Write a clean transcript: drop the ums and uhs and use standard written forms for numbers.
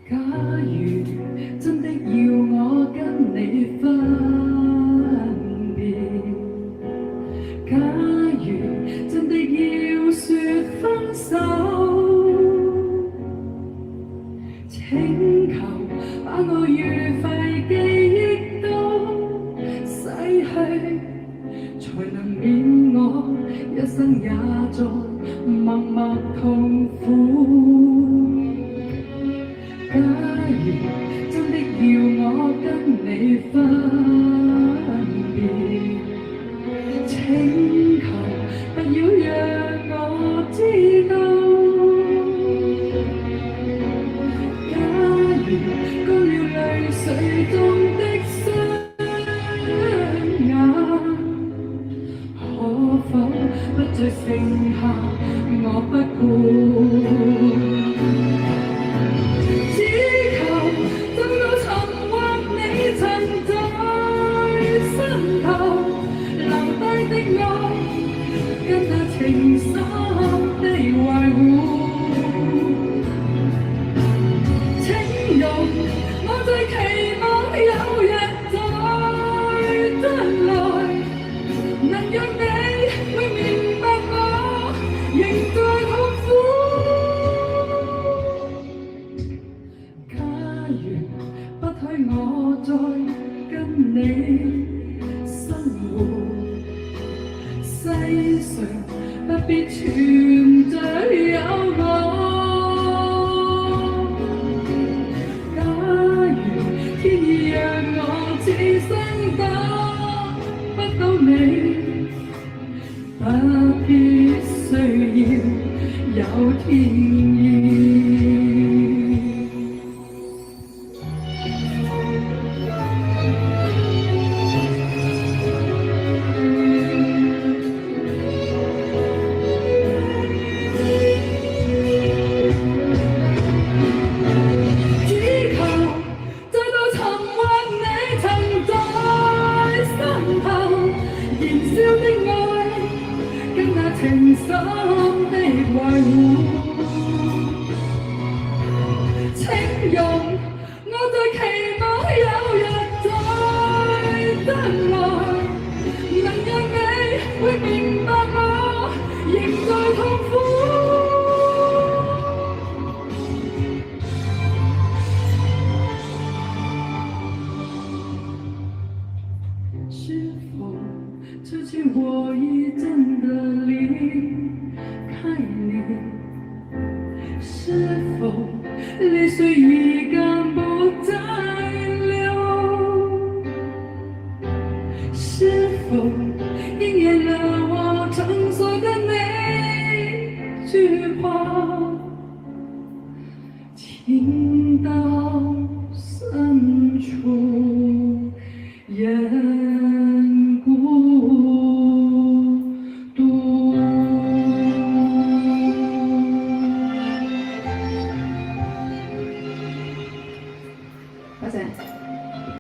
假如真的要我跟你分別，假如真的要說分手，請求把我愉快記憶都洗去，才能免我一生也在默默痛苦。假如真的要我跟你分別，請求不要讓我知道。假如乾了淚水中的雙眼，可否不再剩下我不顧？情深的維護，請容我再期望有日再得來，能讓你會明白我仍在痛苦。假如不許我再跟你生活，世上不必存在有我。假如天意讓我此生得不到你，不必需要有天意。情深的維護，請容我再期望有日再得來，能讓你會明白我仍在痛苦。是否之前我已真的離開你？是否淚水已更不再流？是否